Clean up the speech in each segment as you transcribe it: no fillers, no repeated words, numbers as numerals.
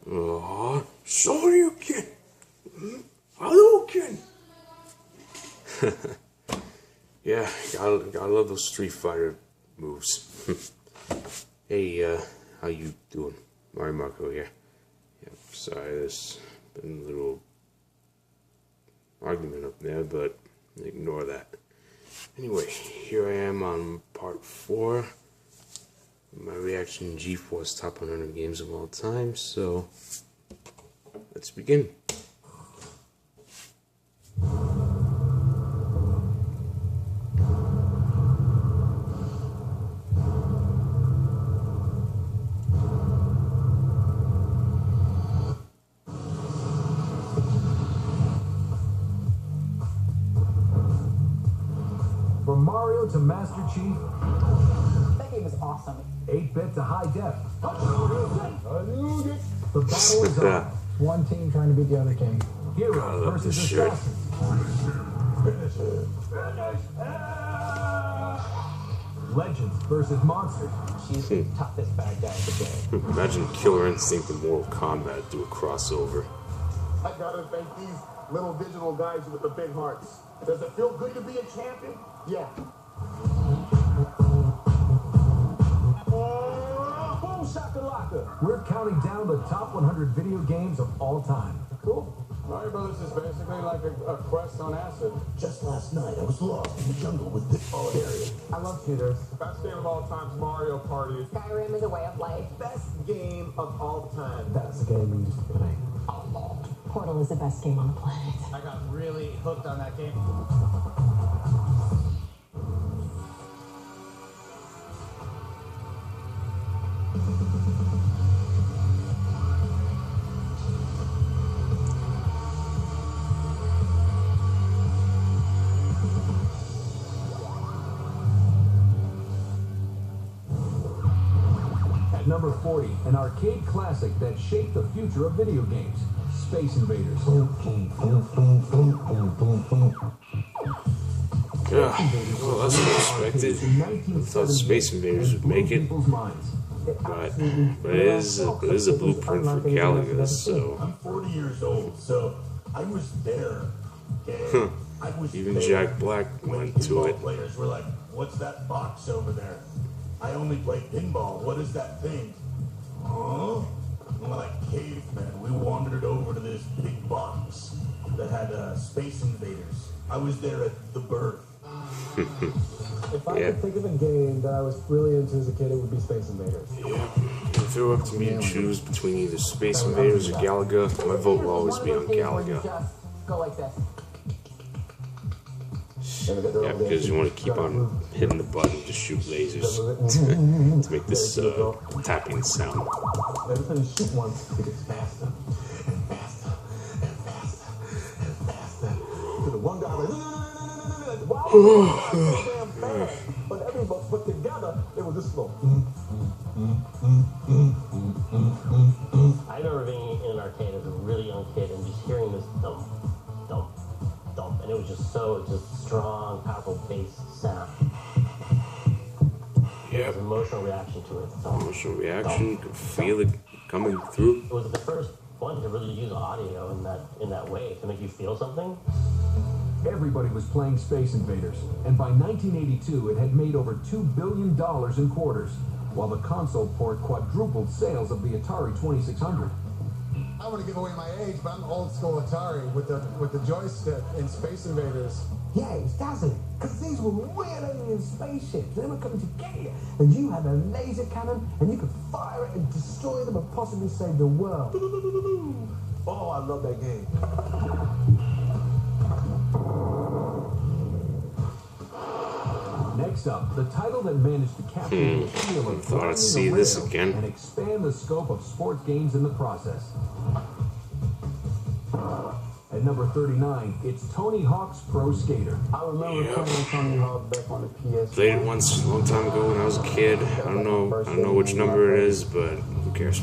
Oh, Shoryuken! Hadouken! Yeah, gotta love those Street Fighter moves. Hey, how you doing? Mario Marco here. Yep, sorry, there's been a little argument up there, but ignore that. Anyway, here I am on part 4. My reaction to g4's top 100 games of all time, so let's begin. From Mario to Master Chief, that game is awesome. 8-bit to high def. The battle is on. One team trying to beat the other team. Hero versus assassin. Legends versus monsters. She's the toughest bad guy of the game. Imagine Killer Instinct and Mortal Kombat do a crossover. I gotta thank these little digital guys with the big hearts. Does it feel good to be a champion? Yeah. Boom shakalaka. We're counting down the top 100 video games of all time. Cool. Mario Brothers is basically like a quest on acid. Just last night, I was lost in the jungle with this area. I love shooters. Best game of all time is Mario Party. Skyrim is a way of life. Best game of all time. That's the game we used to play. Portal is the best game on the planet. I got really hooked on that game. At number 40, an arcade classic that shaped the future of video games. Space Invaders. Yeah, well, that's unexpected. I thought Space Invaders would make it, but it is a blueprint for Galaga, so... I'm 40 years old, so I was there. And I was Even there Jack Black when went to pinball it. Players were like, "What's that box over there?" I only play pinball. What is that thing? Huh? And we're like cavemen. We wandered over to this big box that had Space Invaders. I was there at the birth. If I could think of a game that I was really into as a kid, it would be Space Invaders. Yeah, if it were up to me to choose between either Space Invaders or Galaga, my vote will always be on Galaga. Just go like this. Yeah, because you want to keep on hitting the button to shoot lasers to make this tapping sound. Every time you shoot once, it gets faster and faster and faster and faster. To the one guy like, wow, but everybody put together, it was this slow. I remember being in an arcade as a really young kid and just hearing this thump, thump, thump, and it was just strong, powerful bass sound. Yeah. There was an emotional reaction to it. Emotional reaction, you can feel it coming through. It was the first one to really use audio in that way to make you feel something. Everybody was playing Space Invaders, and by 1982 it had made over $2 billion in quarters, while the console port quadrupled sales of the Atari 2600. I want to give away my age, but I'm old school Atari with the joystick and Space Invaders. Yes, doesn't it? Because these were real alien spaceships. They were coming to get you. And you had a laser cannon, and you could fire it and destroy them and possibly save the world. Oh, I love that game. Next up, the title that managed to capture the appeal of Thought I'd see flying a this rail again. and expand the scope of sports games in the process. At number 39, it's Tony Hawk's Pro Skater. I remember playing Tony Hawk back on the PS. Played it once a long time ago when I was a kid. I don't know which number it is, but who cares?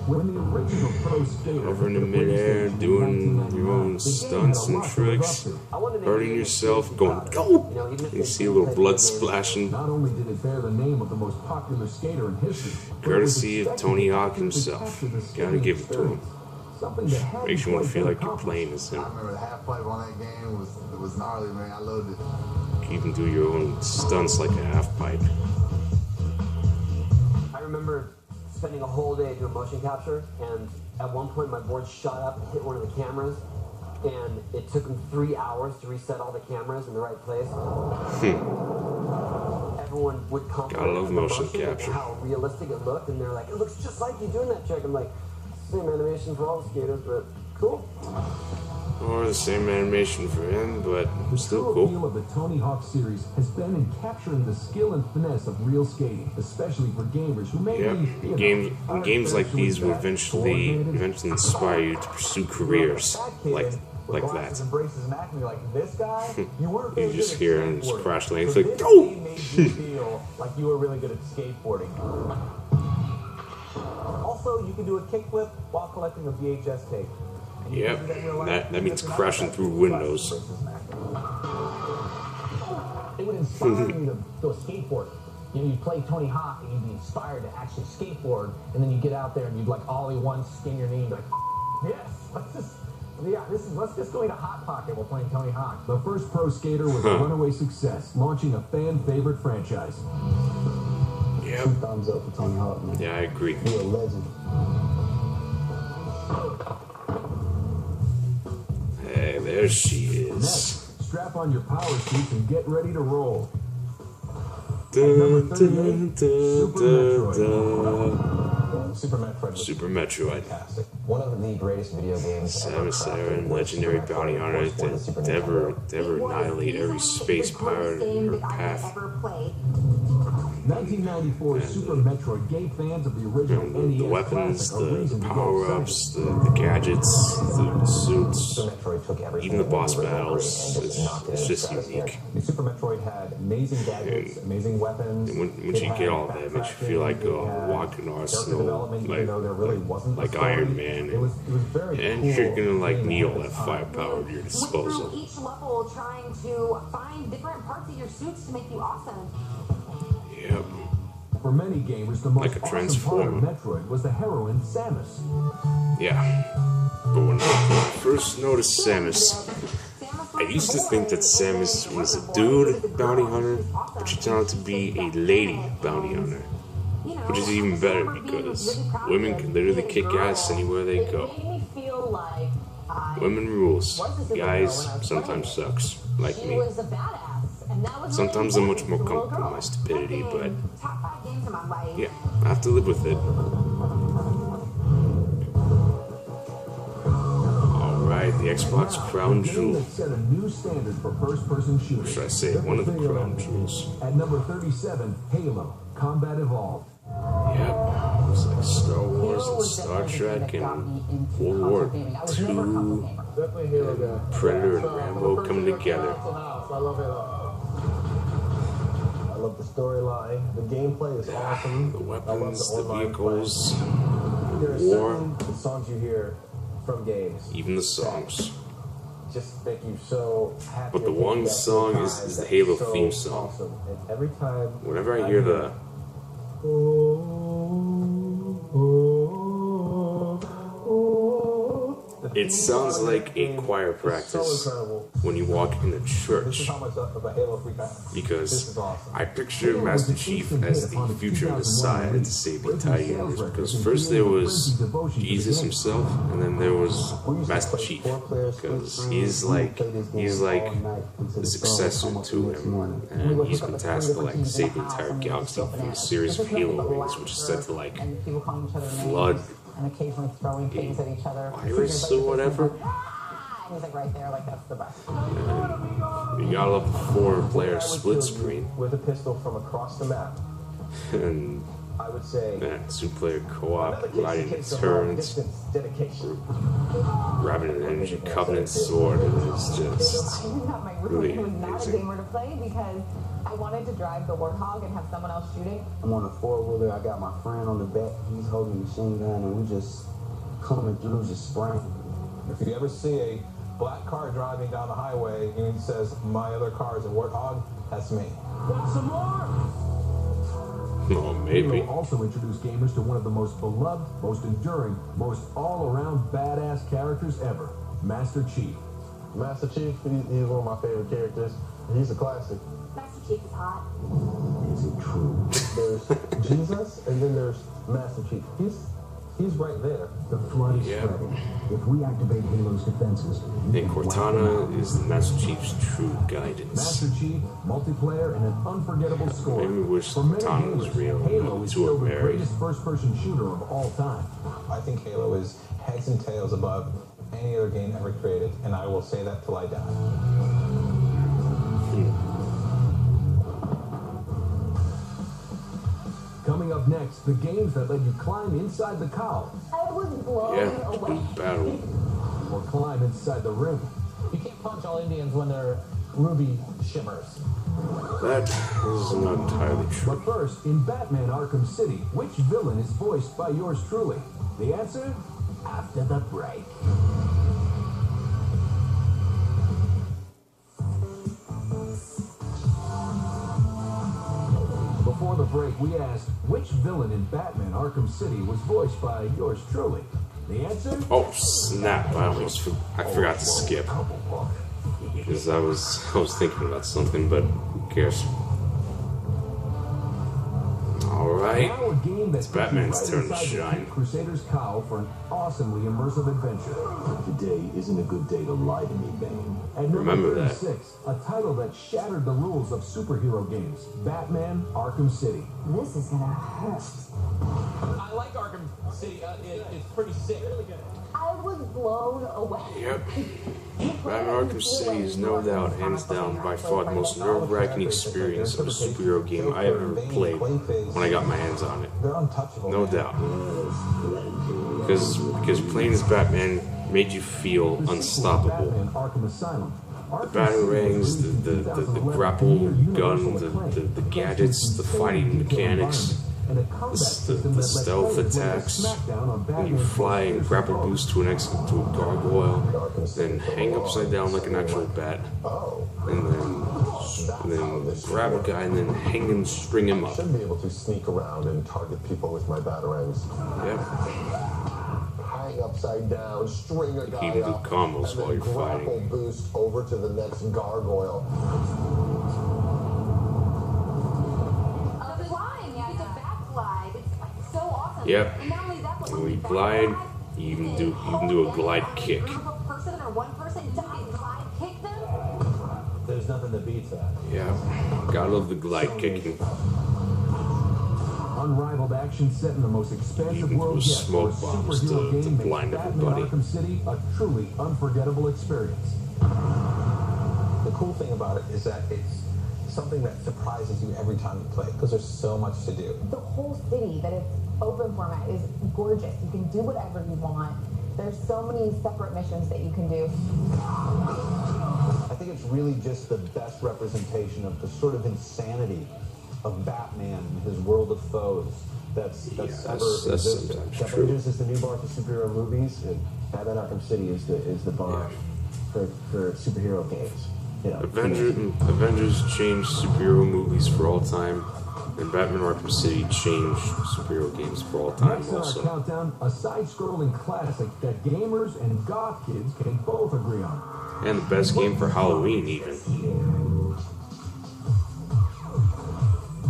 When the original pro skater Hovering in midair, doing your own stunts and tricks, hurting yourself, going go! You see a little blood splashing. Not only did it bear the name of the most popular skater in history, Courtesy of Tony Hawk himself. Gotta give it to him. Makes you want to feel like you're playing as him. I remember the half pipe on that game was gnarly, man. I loved it. You can do your own stunts like a half pipe. I remember spending a whole day doing motion capture, and at one point my board shot up and hit one of the cameras, and it took them 3 hours to reset all the cameras in the right place. Everyone would compliment Gotta love the motion capture. and how realistic it looked, and they're like, it looks just like you doing that trick. I'm like, same animation for all the skaters, but cool. Or the same animation for him, but still The cool. appeal of the Tony Hawk series has been in capturing the skill and finesse of real skating, especially for gamers who may Yep, games like these will eventually inspire you to pursue careers like that. Embraces and acting like this guy. You weren't You very just good hear at him just skateboarding. crash land. It's So like, this no! game made you feel like you were really good at skateboarding. Also, you can do a kickflip while collecting a VHS tape. And you Yep, can do in real life, that even means if you're not crashing that through good. windows. It would inspire you to go skateboard. You know, you'd play Tony Hawk and you'd be inspired to actually skateboard, and then you get out there and you'd like ollie once, skin your knee, and be like, yes, let's just go eat a Hot Pocket while playing Tony Hawk. The first pro skater was a runaway success, launching a fan-favorite franchise. Yep. Thumbs up for Tony Hawk, man. Yeah, I agree. You're a legend. Hey, there she is. Next, strap on your power suits and get ready to roll. Dun, Number 38, dun, Super dun, Metroid. dun. Super Metroid was Super Metroid. fantastic. One of the greatest video games Samus Aran, legendary bounty hunter to ever annihilate every space pirate in her path. 1994 Super Metroid gave fans of the original NES The weapons, classic a the reason to get power-ups, the gadgets, the suits, Super Metroid took everything even the from boss original battles. and just knocked it It's into just stratosphere. unique. The Super Metroid had amazing gadgets, amazing weapons. And once you get all that, it makes you feel like a walking arsenal, like Iron Man. It was very And cool you're gonna like game need all at that the time. firepower at your disposal. Each level trying to find different parts of your suits to make you awesome. Yep. For many gamers, the most Like a awesome part of transformer. Metroid was the heroine Samus. Yeah. But when I first noticed Samus, I used to think that Samus was a dude bounty hunter, but she turned out to be a lady bounty hunter. Which is even better because women can literally kick ass anywhere they go. Women rules. Guys sometimes sucks, like She me. was a badass, and that was Sometimes I'm much more comfortable with my stupidity, but yeah, I have to live with it. Alright, the Xbox crown A game jewel. that set a new standard for first-person shooters. Should I say one of the crown jewels? At number 37, Halo Combat Evolved. Yep. It's like Star Wars and Star Trek and World War II. Definitely a Halo guy. Predator and Rambo coming together. I love Halo. I love the storyline. The gameplay is awesome. The I love weapons, the online vehicles, play. There are war, certain songs you hear from games even the songs. just make you so happy. But the to one get song that is the that's Halo so theme song. Awesome. And every time Whenever I hear the it sounds like a choir practice when you walk in a This church. is how much of a Halo freak I am. This Because is awesome. I picture Master Chief as the future Messiah to save the entire universe. Because first there was Jesus himself, and then there was Master Chief. Because he's like the successor to him, and he's been tasked to like save the entire galaxy through a series of Halo rings, which is said to like And people calling each other flood names and occasionally throwing things at each other. virus or whatever. And he's like right there, like that's the best. You gotta love the 4-player split screen, With a pistol from across the map, and I would say that 2-player co-op, another riding takes a a long turret, distance dedication. grabbing an energy covenant sword, and it's just I'm not my room. really He was not a amazing. gamer to play because I wanted to drive the Warthog and have someone else shooting. I'm on a four-wheeler. I got my friend on the back. He's holding a machine gun, and we just coming through, just spraying. If you ever see a black car driving down the highway and it says, "My other car is a Warthog," that's me. Want some more? Oh, maybe. Halo also introduced gamers to one of the most beloved, most enduring, most all-around badass characters ever, Master Chief. Master Chief, he's one of my favorite characters. He's a classic. Master Chief is hot. Is it true? There's Jesus, and then there's Master Chief. He's right there. The flood is spreading. If we activate Halo's defenses, And Cortana is the Master Chief's true guidance. Master Chief, multiplayer, and an unforgettable score. Maybe wish For many Cortana was gamers, real. Halo is Two still are the married. greatest first-person shooter of all time. I think Halo is heads and tails above any other game ever created, and I will say that till I die. Coming up next, the games that let you climb inside the cowl I was blown away. Battle. or climb inside the ring. You can't punch all Indians when they're ruby shimmers. That is not entirely true. But first, in Batman Arkham City, which villain is voiced by yours truly? The answer? After the break. Before the break, we asked, which villain in Batman Arkham City was voiced by yours truly? The answer? Oh snap! I forgot to skip because I was thinking about something, but who cares? All right, Now a game that's it's Batman's turn to inside the shine. Crusader's cowl for an awesomely immersive adventure. Today isn't a good day to lie to me, Bane. At number Remember that. 36, a title that shattered the rules of superhero games, Batman Arkham City. This is gonna hurt. I like Arkham City. It's pretty sick. I was blown away. Yep. Batman Arkham City is no doubt, hands down, by far the most nerve-wracking experience of a superhero game I have ever played when I got my hands on it. They're untouchable. No doubt. Because playing as Batman made you feel The sequel, unstoppable. Batman Arkham Asylum. The batarangs, the grapple gun, the gadgets, the fighting mechanics, the stealth attacks, when you fly and grapple boost to a gargoyle, then hang upside down like an actual bat, and then grab a guy and then hang and string him I up. should be able to sneak around and target people with my batarangs. Yep. Hang upside down, string a guy Even do up, combos and while then you're fighting. grapple boost over to the next gargoyle. The flying, you get to backglide. It's like so awesome. Yep. And not only that, but And when when you you glide, backglide, you can do a glide kick. Group of person or one person, you just glide kick them. There's nothing that beats that. Yeah. Gotta love the glide kicking. Unrivaled action set in the most expansive Even world those yet for a smoke bombs superhero to game makes blind Batman everybody. Arkham City a truly unforgettable experience. The cool thing about it is that it's something that surprises you every time you play because there's so much to do. The whole city that it's open format is gorgeous. You can do whatever you want. There's so many separate missions that you can do. I think it's really just the best representation of the sort of insanity of Batman and his world of foes that's ever existed. Sometimes true. Avengers is the new bar for superhero movies, and Batman Arkham City is the bar for superhero games. You know, Avengers changed superhero movies for all time, and Batman Arkham City changed superhero games for all time Next on our also. countdown, a side-scrolling classic that gamers and goth kids can both agree on. And the best game for Halloween even.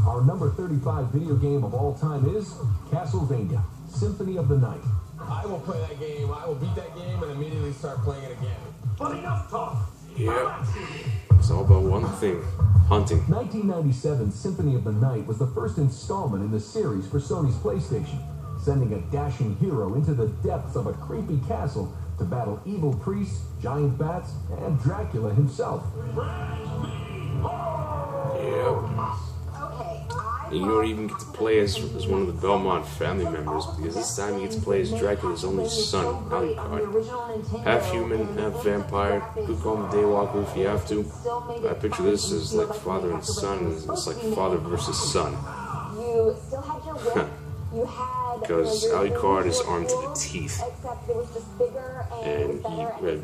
Our number 35 video game of all time is Castlevania, Symphony of the Night. I will play that game, I will beat that game, and immediately start playing it again. But enough talk. Yep. It's all about one thing. Hunting. 1997 Symphony of the Night was the first installment in the series for Sony's PlayStation, sending a dashing hero into the depths of a creepy castle to battle evil priests, giant bats, and Dracula himself. Yep. Okay, I And you don't even get to play as one of the Belmont family members, because this time you get to play as Dracula's only son, Alucard. Half human, half vampire. You could call him Daywalker if you have to. I picture this as like father and son. It's like father versus son. You still had your whip. You had because Alucard is armed to the teeth, except it was just bigger and he had a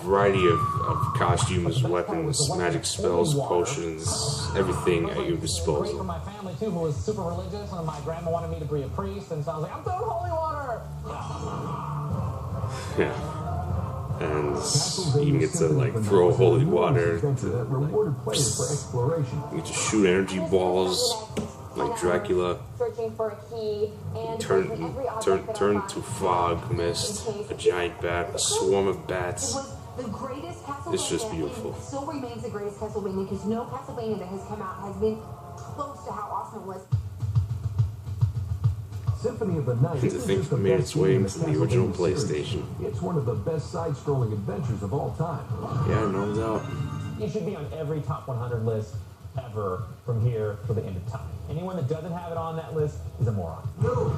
variety of costumes, weapons, magic spells, potions, everything at your disposal. From my family too, who was super religious, and my grandma wanted me to be a priest, and so I was like, I'm throwing holy water. Yeah, and you get to like throw holy water. You get to shoot energy balls. Like Dracula, turn to fog, mist, a giant bat, a swarm of bats. It's just beautiful. It still remains the greatest Castlevania because no Castlevania that has come out has been close to how awesome it was. Symphony of the Night And to think it made its way into the original PlayStation. It's one of the best side-scrolling adventures of all time. Yeah, no doubt. You should be on every top 100 list ever from here to the end of time. Anyone that doesn't have it on that list is a moron. No,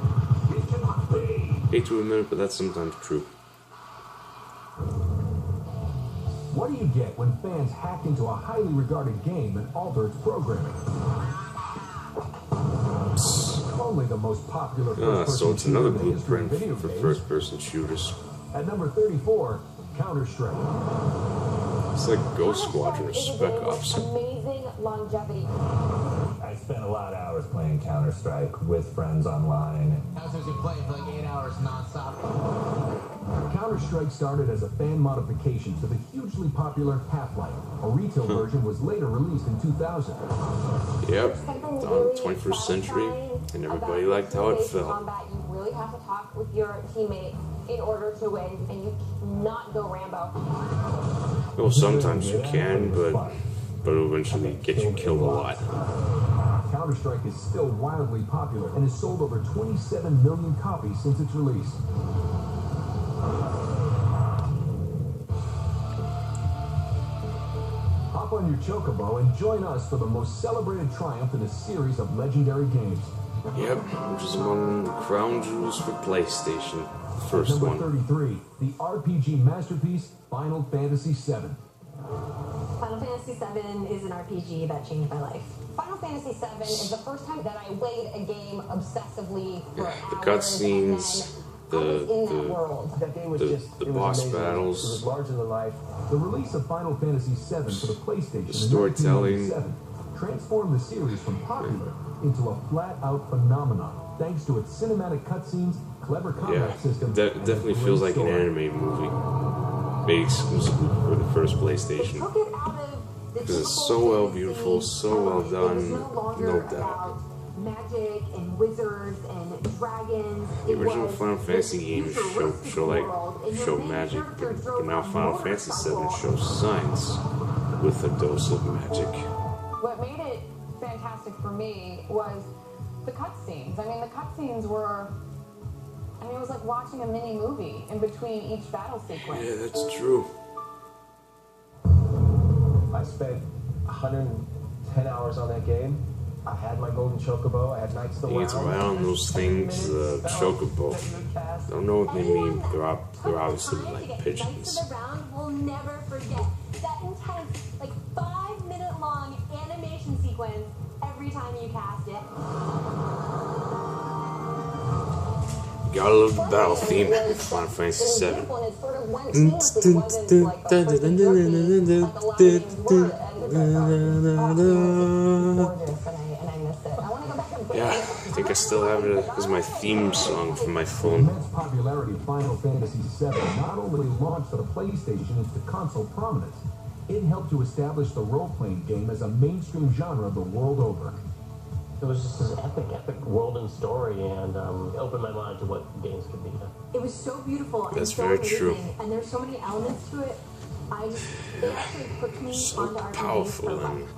it cannot be. Hate to admit it, but that's sometimes true. What do you get when fans hack into a highly regarded game and alter its programming? Only the most popular first-person so it's another shooter in the history of blueprint video for games. first-person shooters. At number 34, Counter-Strike. It's like Ghost Squadron or Spec Ops. Amazing longevity. I spent a lot of hours playing Counter-Strike with friends online. How's you playing for like 8 hours non-stop? Counter-Strike started as a fan modification to the hugely popular Half-Life. A retail version was later released in 2000. Yep, it's on the 21st century, and everybody liked how it felt. Combat, you really have to talk with your teammates in order to win, and you cannot go Rambo. Well, sometimes you can, but it'll eventually get you killed a lot. Counter-Strike is still wildly popular and has sold over 27 million copies since its release. Hop on your Chocobo and join us for the most celebrated triumph in a series of legendary games. Yep, which is among the crown jewels for PlayStation. First Number one. 33, the RPG masterpiece, Final Fantasy VII. Final Fantasy VII is an RPG that changed my life. Final Fantasy VII is the first time that I played a game obsessively for hours. The cutscenes, the boss amazing. battles, It was larger than life. The release of Final Fantasy VII for the PlayStation the storytelling, in 1997 transformed the series from popular into a flat-out phenomenon, thanks to its cinematic cutscenes, clever combat system. It definitely feels like an anime movie, made exclusively for the first PlayStation. Because it's so well beautiful, so well done, no doubt. Magic and wizards and dragons. The original Final Fantasy games show magic, but now Final Fantasy VII shows science with a dose of magic. What made it fantastic for me was the cutscenes. I mean, the cutscenes were, it was like watching a mini movie in between each battle sequence. Yeah, that's true. I spent 110 hours on that game. I had my golden chocobo. I had Knights of the You get to ride on those things, chocobo. I don't know what they mean. They're obviously like pigeons. We'll never forget that intense, like 5-minute long animation sequence every time you cast it. Gotta love the battle theme in Final Fantasy VII. Yeah, I think I still have it as my theme song for my phone. The immense popularity of Final Fantasy VII not only launched the PlayStation into console prominence, it helped to establish the role-playing game as a mainstream genre the world over. It was just this epic world and story, and it opened my mind to what games could be. It was so beautiful and That's so very amazing, true. and there's so many elements to it. It actually hooked me So onto RPGs for powerful life.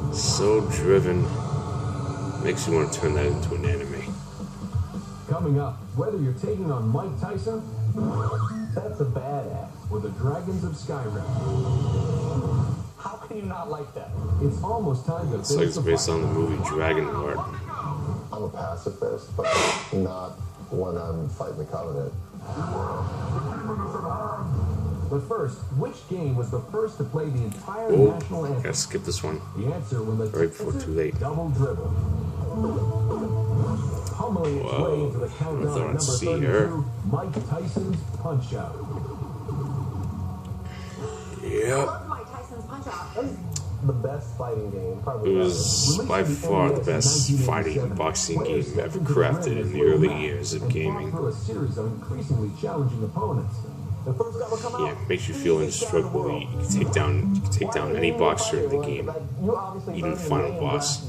and so driven. Makes you want to turn that into an anime. Coming up, whether you're taking on Mike Tyson, that's a badass, or the Dragons of Skyrim. How can you not like that? It's almost time to It's like it's based on the movie Dragonheart. I'm a pacifist, but not when I'm fighting the Covenant. But first, which game was the first to play the entire Oh, national anthem? gotta skip this one. The answer when the Right before too late. double dribble. Pummeling its way into the countdown at number 32, Mike Tyson's Punch Out. Yep. Mike Tyson's Punch Out. The best fighting game, probably. It was by far the best fighting boxing game ever crafted in the early years of gaming. Through a series of increasingly challenging opponents. The first guy will come Yeah, it makes you feel indestructible. You can take down any boxer in the game, even the final boss.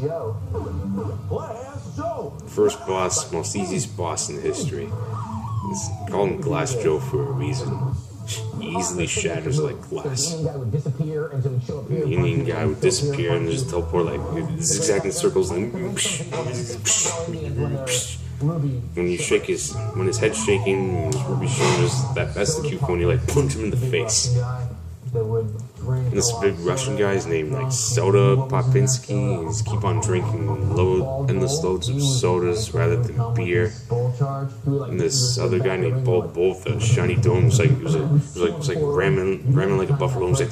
First boss, most easiest boss in history. It's called him Glass Joe for a reason. He easily shatters like glass. The Indian guy would disappear until he'd show up here. The Indian guy would disappear and just teleport like zigzagging circles and when you shake when his head's shaking, and his ruby shoulders, that's the cute when you like punch him in the face. And this big Russian guy is named like Soda Popinski, and he's keep on drinking endless loads of sodas rather than beer. And this other guy named Bolt Bolt, the shiny dome, was like ramming like a buffalo. It was like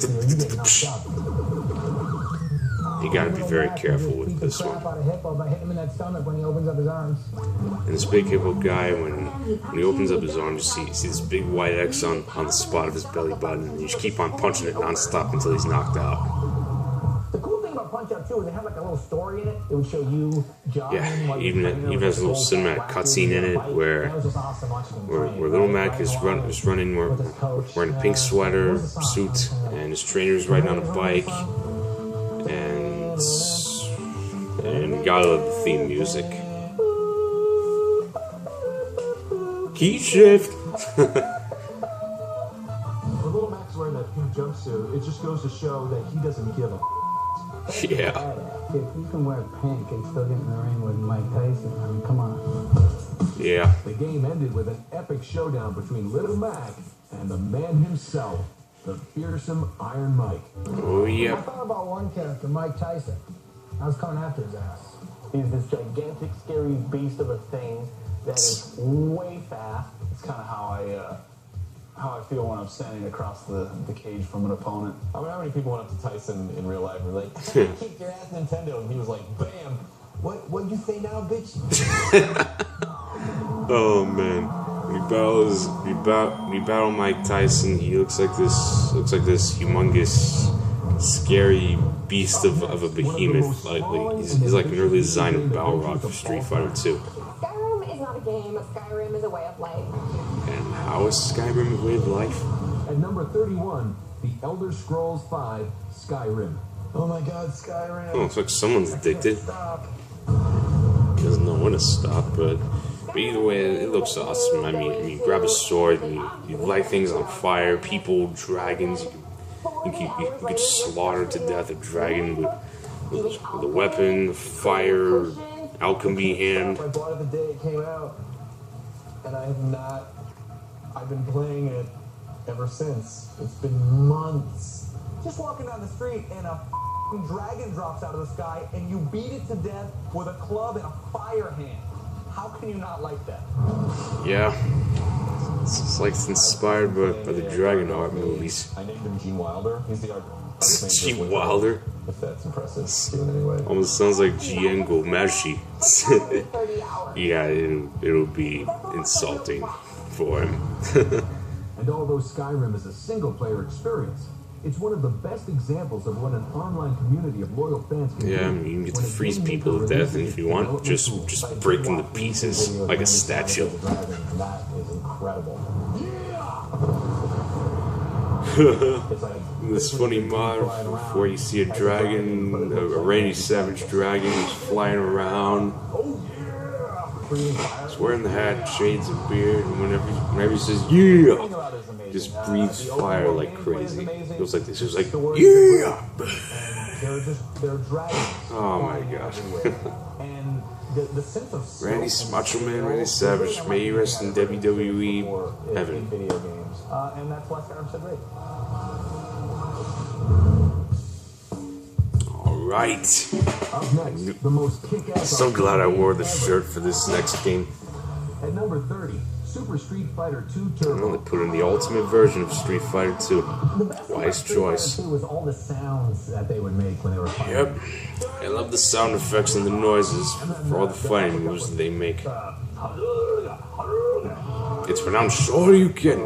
you gotta be very careful with this one. And this big hippo guy, when he opens up his arms, you see this big white X on the spot of his belly button, and you just keep on punching it non-stop until he's knocked out. The cool thing about Punch Out too is they have like a little story in it. It would show you jogging. Yeah, even has a little cinematic cutscene in it where little Mac is running wearing a pink sweater, suit, and his trainer's riding on a bike. And gotta love the theme music. Key shift! When little Mac's wearing that pink jumpsuit, it just goes to show that he doesn't give a Yeah. If you can wear pink and still get in the ring with Mike Tyson, I mean, come on. Yeah. The game ended with an epic showdown between Little Mac and the man himself, the fearsome Iron Mike. Oh, yeah. I thought about one character, Mike Tyson. I was coming after his ass. He's this gigantic, scary beast of a thing that is way fast. It's kind of how I feel when I'm standing across the cage from an opponent. I mean, how many people went up to Tyson in real life and were like, kick your ass, Nintendo, and he was like, bam, what you say now, bitch? Oh man, when you battle Mike Tyson, he looks like this humongous, scary beast of a behemoth. He's like an early design of Balrog of Street Fighter 2. Skyrim is not a game. Skyrim is a way of life. And how is Skyrim a way of life? At number 31, The Elder Scrolls V Skyrim. Oh my god, Skyrim. Oh, looks like someone's addicted. Doesn't know when to stop, but either way, it looks awesome. I mean, you grab a sword and you light things on fire, people, dragons. You could slaughter to death a dragon with a weapon, fire, alchemy hand. I bought it the day it came out, and I've been playing it ever since. It's been months. Just walking down the street and a dragon drops out of the sky and you beat it to death with a club and a fire hand. How can you not like that? Yeah. It's like it's inspired by the Dragon Art movies. I named him Gene Wilder. He's the artist. Gene Wilder? If that's impressive, given anyway. Almost sounds like Giengo Mashi. Yeah, it'll be insulting for him. And although Skyrim is a single-player experience, it's one of the best examples of what an online community of loyal fans can do. Yeah, I mean, you can get to freeze people to death, and if you want, just break them to pieces like a statue. That is incredible. This funny mod where you see a dragon, a Randy Savage dragon, who's flying around. He's wearing the hat, shades of beard, and whenever he says "yeah," just breathes fire like crazy. It was like this. It was like "yeah." They're dragons. Oh my gosh. And the sense of Randy Macho Man, Randy Savage, may he rest in WWE heaven. video games, and that's why Skyrim's so great. Right. Up next, the most kick-ass. So glad I wore the shirt for this next game. At number 30, Super Street Fighter 2 Turbo. They put in the ultimate version of Street Fighter 2. Wise choice. Was all the sounds that they would make when they were fighting. Yep. I love the sound effects and the noises for all the fighting moves that they make. It's pronounced Shoryuken.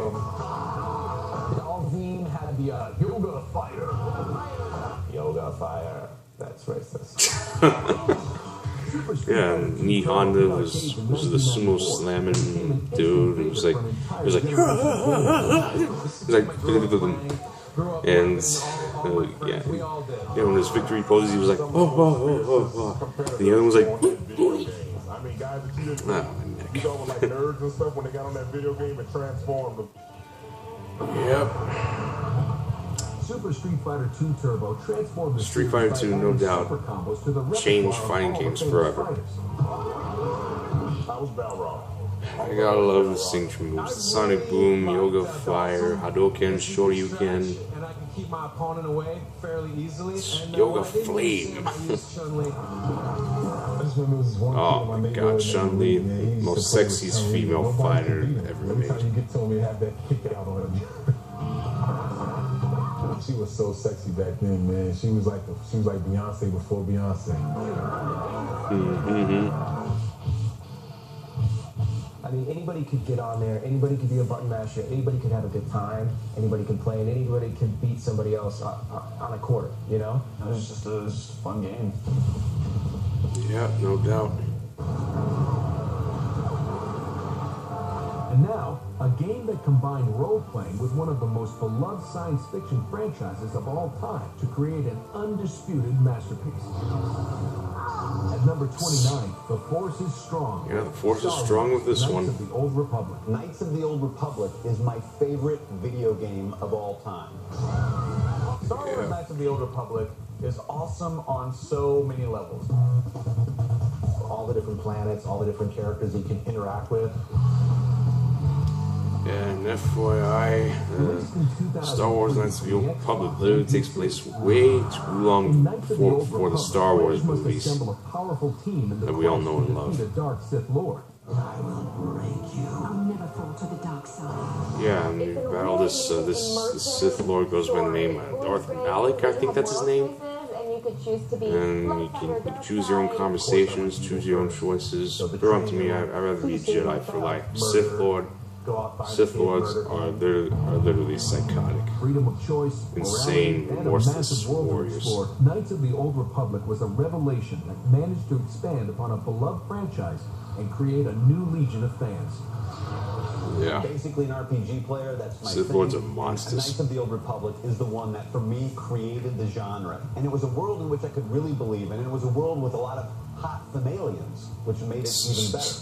Alvin had the Yoga Fire. Yoga Fire. That's racist. Yeah, Nii Honda was the sumo slamming dude. It was like, and yeah, when his victory poses, he was like, oh, and the other one was like, I mean, guys that you didn't you know, like nerds and stuff when they got on that video game and transformed them. Yep. Super Street Fighter 2 Turbo transformed the Street Fighter 2, no doubt, changed fighting games forever. I was Balrog. I gotta love the signature moves. The Sonic Boom, Yoga Fire, Hadouken, Shoryuken. And I can keep my opponent away fairly easily. And, Yoga Flame. Oh my god, Chun-Li, the most sexiest female fighter ever made. You told me to have that kick out on him. She was so sexy back then, man. She was like Beyonce before Beyonce. I mean, anybody could get on there. Anybody could be a button masher. Anybody could have a good time. Anybody can play, and anybody can beat somebody else on a court. You know? It was just a fun game. Yeah, no doubt. And now, a game that combined role-playing with one of the most beloved science fiction franchises of all time to create an undisputed masterpiece. At number 29, The Force is Strong. Yeah, The Force is strong with this one. Knights of the Old Republic. Knights of the Old Republic is my favorite video game of all time. Star Wars Knights of the Old Republic is awesome on so many levels. All the different planets, all the different characters you can interact with. Yeah, and FYI, Star Wars Knights of the Old Republic literally takes place way too long before the Star Wars movies that we all know and love. Yeah, and you battle this Sith Lord goes by the name Darth Malik, I think that's his name. And you can choose your own conversations, choose your own choices. They're up to me. I'd rather be a Jedi for life. Sith Lords are literally psychotic, insane, remorseless warriors. Knights of the Old Republic was a revelation that managed to expand upon a beloved franchise and create a new legion of fans. Yeah. Basically an RPG player, that's my Sith thing. Lords are monsters. Knights of the Old Republic is the one that, for me, created the genre. And it was a world in which I could really believe in. And it was a world with a lot of hot Femalians, which made it even better.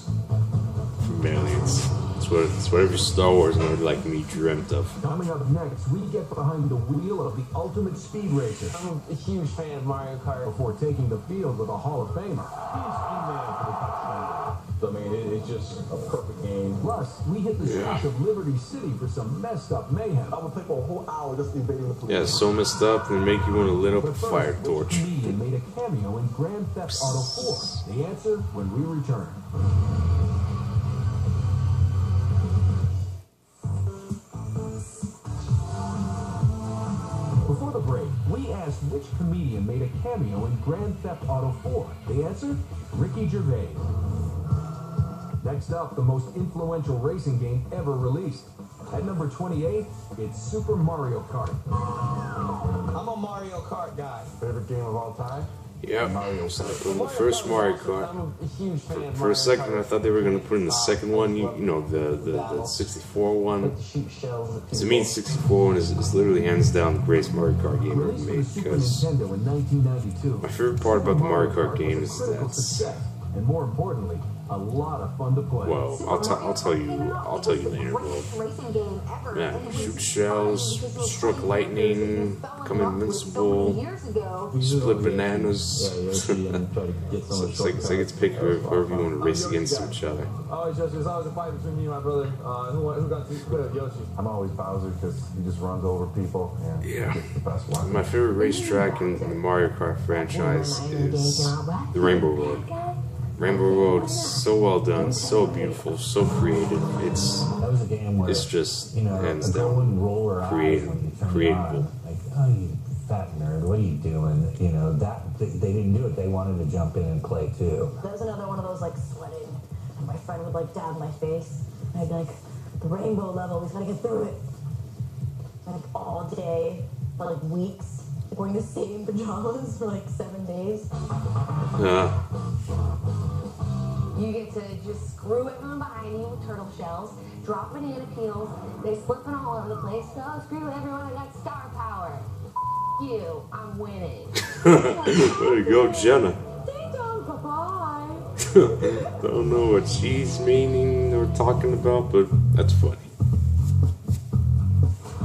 Femalians. It's what every Star Wars nerd like me dreamt of. Coming up next, we get behind the wheel of the ultimate speed racer. I'm a huge fan of Mario Kart. Before taking the field with a Hall of Famer. I mean, it's just a perfect game. Plus, we hit the streets of Liberty City for some messed up mayhem. I would take a whole hour just evading the police. Yeah, so messed up and make you want to lit up a fire torch. Which comedian made a cameo in Grand Theft Auto 4? The answer when we return. Before the break, we asked which comedian made a cameo in Grand Theft Auto 4. The answer? Ricky Gervais. Next up, the most influential racing game ever released. At number 28, it's Super Mario Kart. I'm a Mario Kart guy. Favorite game of all time? Yep. So they put in the first Mario Kart. I'm a huge fan of For a second, I thought they were going to put in the second one, you know, the 64 one. To me, the 64 one is literally hands down the greatest Mario Kart game ever made. Because my favorite part about the Mario Kart game is that and more importantly, A lot of fun to play. Well, I'll tell you later. But yeah, shoot shells, struck lightning, become invincible, split bananas. It's like it's pick whoever you want to race against each other. Always, Yoshi. There's always a fight between me and my brother. Who got to Yoshi? I'm always Bowser because he just runs over people and Yeah. gets the best one. My favorite racetrack in the Mario Kart franchise is the Rainbow Road. Rainbow Road is so well done, so beautiful, so creative. It's just hands down creatable. Like, oh, you fat nerd, what are you doing? You know, that they didn't do it. They wanted to jump in and play too. That was another one of those like sweating, and my friend would like dab my face, and I'd be like, the rainbow level, we gotta get through it. Like all day, for like weeks, wearing the same pajamas for like 7 days. You get to just screw everyone behind you with turtle shells, drop banana peels, they slipping all over the place, so screw everyone, I got star power. You, I'm winning. Way to go, Jenna. Ding dong, bye-bye. Don't know what she's meaning or talking about, but that's funny.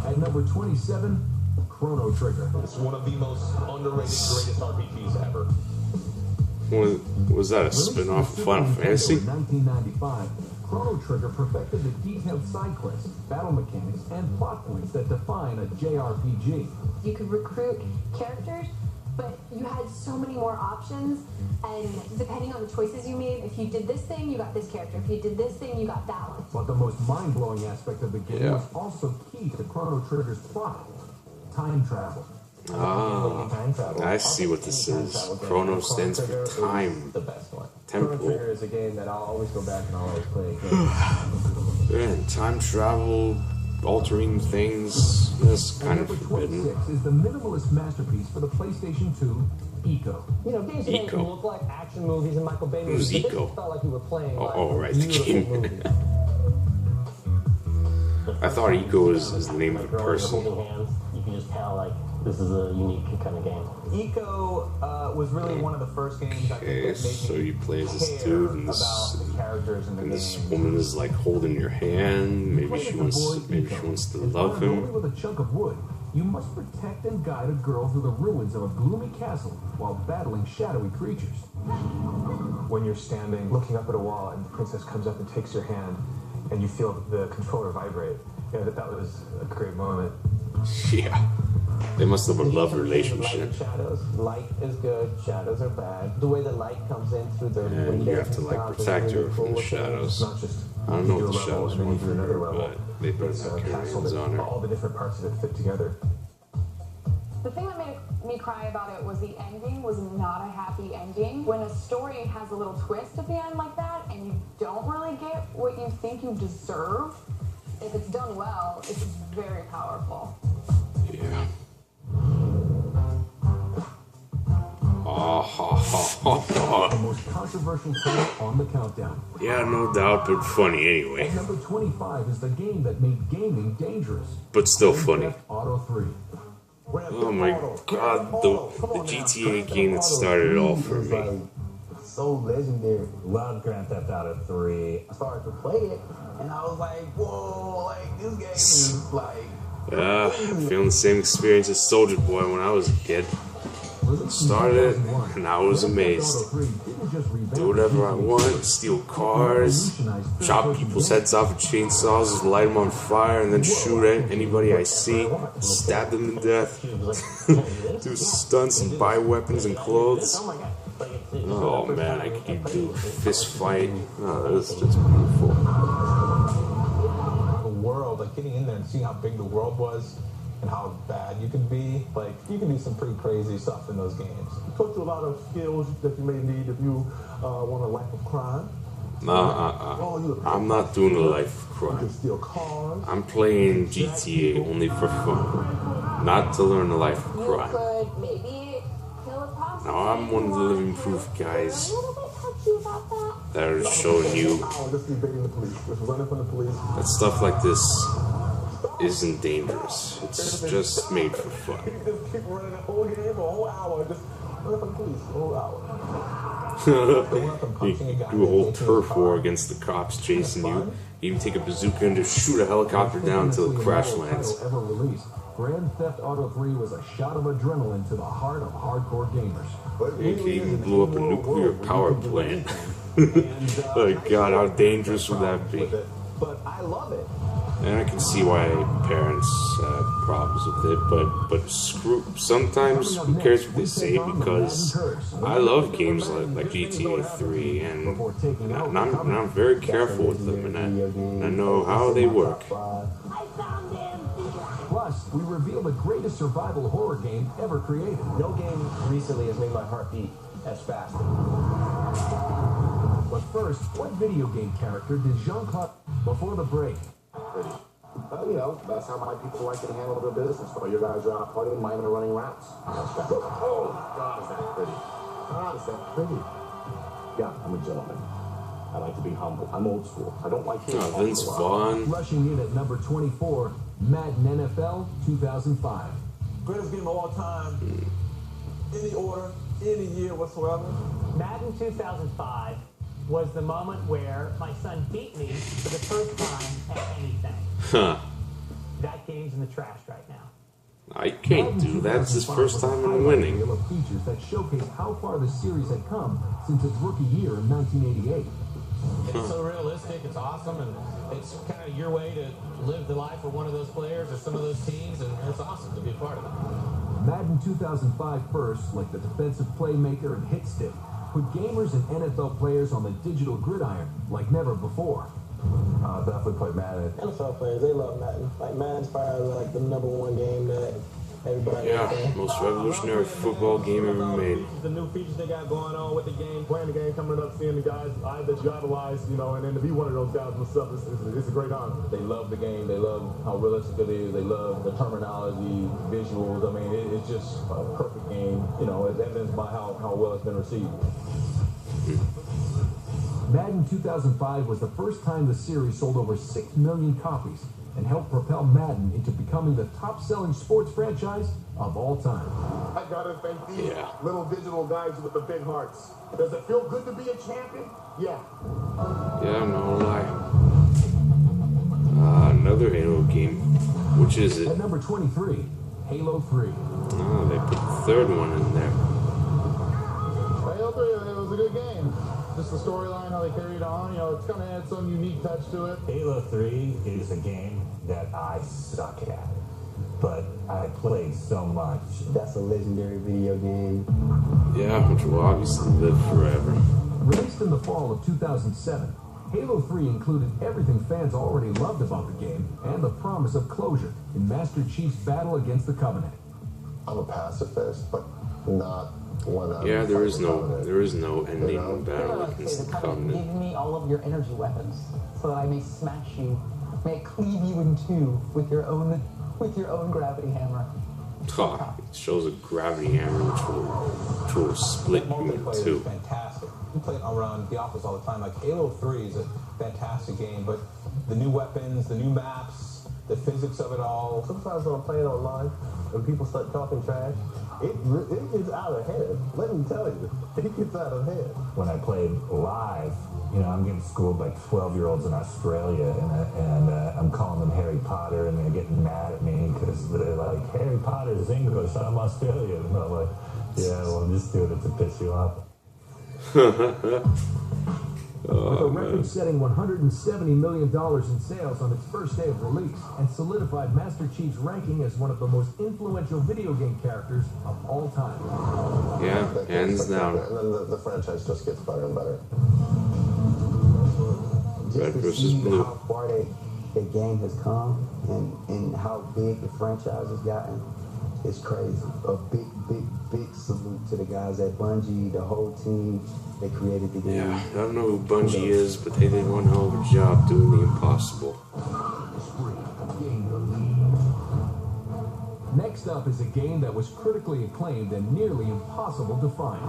At number 27, Chrono Trigger. It's one of the most underrated, greatest RPGs ever. Was that a spin-off of Final Fantasy? In 1995, Chrono Trigger perfected the detailed side quests, battle mechanics, and plot points that define a JRPG. You could recruit characters, but you had so many more options, and depending on the choices you made, if you did this thing, you got this character. If you did this thing, you got that one. But the most mind-blowing aspect of the game was also key to Chrono Trigger's plot: time travel. I see what this is. Chrono stands for time. The best one. Temporal. Chrono Trigger is a game that I'll always go back and I'll always play again. And time travel, altering things, that's kind of forbidden. Number 26 is the minimalist masterpiece for the PlayStation 2, Eco. You know, games today can look like action movies and Michael Bay movies, Who's but Eco? this felt like you were playing like Oh, right, a the beautiful game. movie. I thought Eco was the name of a person. Holding hands, you can just tell like this is a unique kind of game. Eco was really one of the first games I think Okay, that made so me you play as this care dude, and about the characters in the and this game. woman is like holding your hand. Maybe she wants to love Only him. with a chunk of wood, you must protect and guide a girl through the ruins of a gloomy castle while battling shadowy creatures. When you're standing, looking up at a wall, and the princess comes up and takes your hand, and you feel the controller vibrate. You know, that was a great moment. Yeah, they must have a love relationship. Shadows. Light is good, shadows are bad. The way the light comes in through the And you have to like protect her from the shadows. I don't know what the shadows want from her, but they better not carry hands on her. All the different parts of it fit together. The thing that made me cry about it was the ending was not a happy ending. When a story has a little twist at the end like that, and you don't really get what you think you deserve, if it's done well, it's very powerful. Yeah. The most controversial title on the countdown. Yeah, no doubt, but funny anyway. At number 25 is the game that made gaming dangerous. But still funny. Auto 3. Oh my god, the GTA game that started it all for me. So legendary. Love Grand Theft Auto 3. I started to play it, and I was like, whoa, like, this game is like... Feeling the same experience as Soldier Boy when I was a kid. Started it, and I was amazed. Do whatever I want, steal cars, chop people's heads off with chainsaws, light them on fire, and then shoot anybody I see, stab them to death, do stunts and buy weapons and clothes. Oh man, I could do a fist fight. Oh, this is just beautiful. The world, like getting in there and seeing how big the world was and how bad you can be, like you can do some pretty crazy stuff in those games. It taught you a lot of skills that you may need if you want a life of crime. I'm not doing a life of crime. I'm playing GTA only for fun, not to learn a life of crime. Could maybe kill a prostitute. Now I'm one of the living proof guys that are showing you that stuff like this isn't dangerous. It's just made for fun. You just keep running the whole game, a whole hour, just running from the police, a whole hour. You do a whole turf war against the cops chasing you. You even take a bazooka and just shoot a helicopter down until it crash lands. Ever released, Grand Theft Auto 3 was a shot of adrenaline to the heart of hardcore gamers. It even blew up a nuclear power plant. Oh God, how dangerous would that be? But I love it. And I can see why parents have problems with it, but screw. Sometimes who cares what they say, because I love games like GTA 3, and I'm very careful with them, and I know how they work. Plus, we reveal the greatest survival horror game ever created. No game recently has made my heart beat as fast. But first, what video game character did Jean-Claude before the break? You know, that's how my people like to handle their business. While you guys are out partying, mine are running routes. Oh, God, is that pretty? God, is that pretty? Yeah, I'm a gentleman. I like to be humble. I'm old school. I don't like to Vince Vaughn. Rushing in at number 24, Madden NFL 2005. Greatest game of all time. Any order, any year whatsoever. Madden 2005 was the moment where my son beat me for the first time at anything. Huh. That game's in the trash right now. I can't do that. It's his first time in winning. Of features that showcase how far the series had come since its rookie year in 1988. It's so realistic, it's awesome, and it's kind of your way to live the life of one of those players or some of those teams, and it's awesome to be a part of it. Madden 2005 first, like the defensive playmaker and hit stick, put gamers and NFL players on the digital gridiron like never before. Definitely play Madden. NFL players, they love Madden. Like, Madden's probably like the #1 game that everybody most revolutionary football game ever made. The new features they got going on with the game, playing the game, coming up, seeing the guys that you idolize, you know, and then to be one of those guys myself, it's a great honor. They love the game. They love how realistic it is. They love the terminology, visuals. I mean, it's just a perfect game, you know, as evidenced by how well it's been received. Madden 2005 was the first time the series sold over 6 million copies and helped propel Madden into becoming the top-selling sports franchise of all time. I gotta thank these little digital guys with the big hearts. Does it feel good to be a champion? Yeah. Yeah, I'm not gonna lie. Another Halo game. Which is it? At number 23, Halo 3. Oh, they put the third one in there. Halo 3, it was a good game. Just the storyline, how they carried on, you know, it's kind of had some unique touch to it. Halo 3 is a game that I suck at, but I played so much. That's a legendary video game. Yeah, which will obviously live forever. Released in the fall of 2007, Halo 3 included everything fans already loved about the game and the promise of closure in Master Chief's battle against the Covenant. I'm a pacifist, but not one. Yeah, there is no ending battle against the Give Covenant. me all of your energy weapons, so that I may smash you, may cleave you in two with your own gravity hammer. It shows a gravity hammer which will split you in two. Fantastic. We play it around the office all the time. Like Halo 3 is a fantastic game, but the new weapons, the new maps, the physics of it all. Sometimes when I'm playing online and people start talking trash, it gets out of hand. Let me tell you, it gets out of hand. When I played live, you know, I'm getting schooled by 12-year-olds in Australia, and I'm calling them Harry Potter, and they're getting mad at me because they're like, Harry Potter's English, I'm Australian. And I'm like, yeah, well, I'm just doing it to piss you off. With a record-setting $170 million in sales on its first day of release, and solidified Master Chief's ranking as one of the most influential video game characters of all time. Yeah, hands down. And then the franchise just gets better and better. Red Just to versus see blue. how far the game has come and how big the franchise has gotten, it's crazy. A big salute to the guys at Bungie, the whole team that created the game. Yeah, I don't know who Bungie is, but they did one hell of a job doing the impossible. Next up is a game that was critically acclaimed and nearly impossible to find.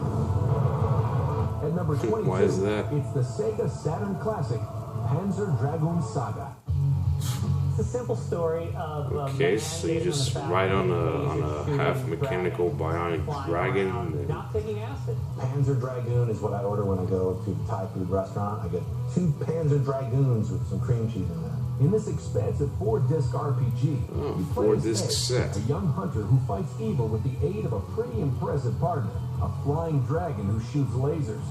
At number 22, Why is that? it's the Sega Saturn classic, Panzer Dragoon Saga. It's a simple story of okay, so you just ride on a half mechanical bionic dragon. And not taking acid. Panzer Dragoon is what I order when I go to the Thai food restaurant. I get 2 Panzer Dragoons with some cream cheese in there. In this expansive 4-disc RPG, you play as 4-disc Ed, set. a young hunter who fights evil with the aid of a pretty impressive partner, a flying dragon who shoots lasers.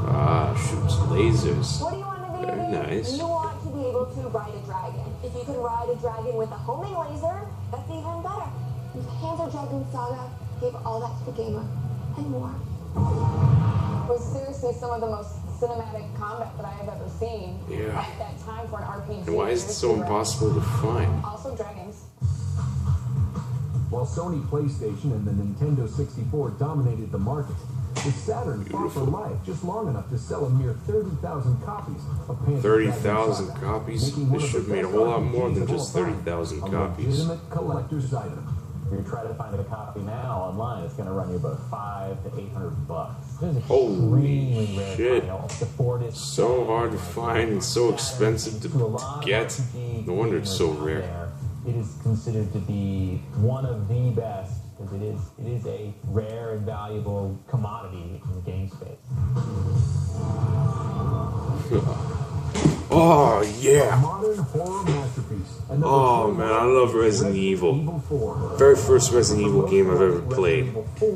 Ah, shoots lasers. What do you want in a video Very game? nice. You want to be able to ride a dragon. If you can ride a dragon with a homing laser, that's even better. The Panzer Dragoon Saga gave all that to the gamer, and more. It was seriously some of the most cinematic combat that I have ever seen. Yeah. At that time for an RPG. And why is it so impossible to find? Also dragons. While Sony PlayStation and the Nintendo 64 dominated the market, the Saturn fought for life just long enough to sell a mere 30,000 copies of Panzer 30,000 Dragoon Saga, copies? making They one of should have the made a best whole lot more than RPGs of just all time. 30,000 A copies. legitimate collector's item. If you try to find a copy now online, it's going to run you about $500 to $800. This is Holy extremely rare shit. title. It's the 4-disc So hard to find and so expensive to get. No wonder it's so rare. It is considered to be one of the best because it is a rare and valuable commodity in the game space. Oh, yeah. Modern horror masterpiece. Oh, man, I love Resident Evil. Very first Resident Evil game I've ever played.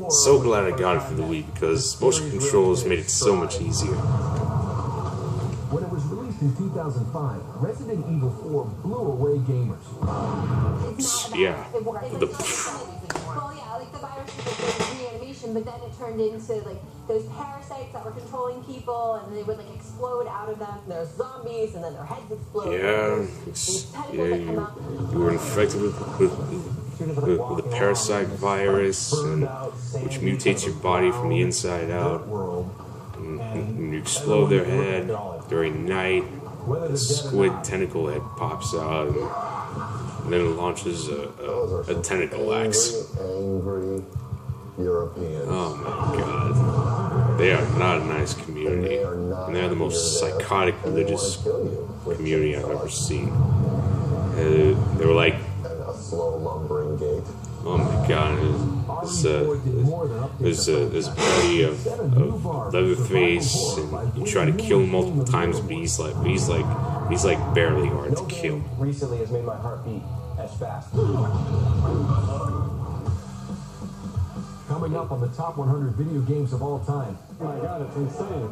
So glad I got it for the Wii because motion controls made it so much easier. When it was released in 2005, Resident Evil 4 blew away gamers. Yeah. Well, yeah, like the virus was like reanimation, but then it turned into like those parasites that were controlling people, and they would like explode out of them. There's zombies, and then their heads explode. You were infected with a parasite virus, which mutates your body from the inside out. And you explode their head during night. The squid tentacle head pops out, and then it launches a tentacle axe. Angry Europeans. Oh my god. They are not a nice community. And they're the most psychotic religious community I've ever seen. They were like, A slow lumbering gait. oh my god, there's a party of Leatherface, and you try to kill him multiple times, but he's like barely hard to kill. Recently has made my heart beat as fast. Coming up on the top 100 video games of all time. Oh my god, it's insane.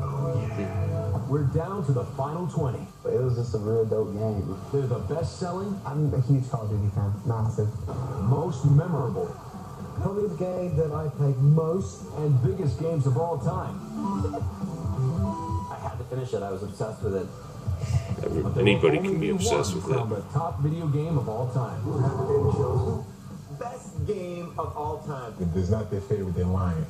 We're down to the final 20. It was just a real dope game. They're the best-selling, I'm a huge Call of Duty fan. Massive. most memorable, Probably the game that I played most. and biggest games of all time. I had to finish it. I was obsessed with it. Anybody can be obsessed with From it. the top video game of all time. Best game of all time. If there's not their favorite, they're lying.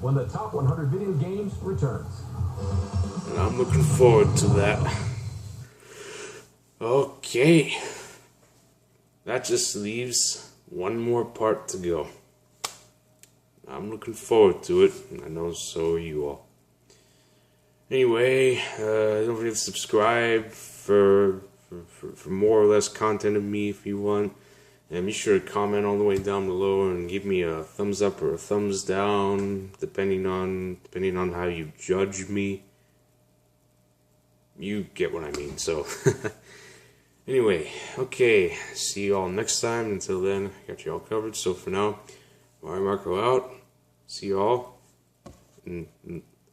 When the top 100 video games returns. And I'm looking forward to that. Okay. That just leaves one more part to go. I'm looking forward to it, and I know so are you all. Anyway, don't forget to subscribe for more or less content of me if you want. And be sure to comment all the way down below and give me a thumbs up or a thumbs down, depending on how you judge me. You get what I mean, so... Anyway, okay, see you all next time. Until then, I got you all covered. So for now, Mario Marco out. See you all in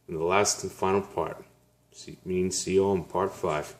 the last and final part. See you all in part 5.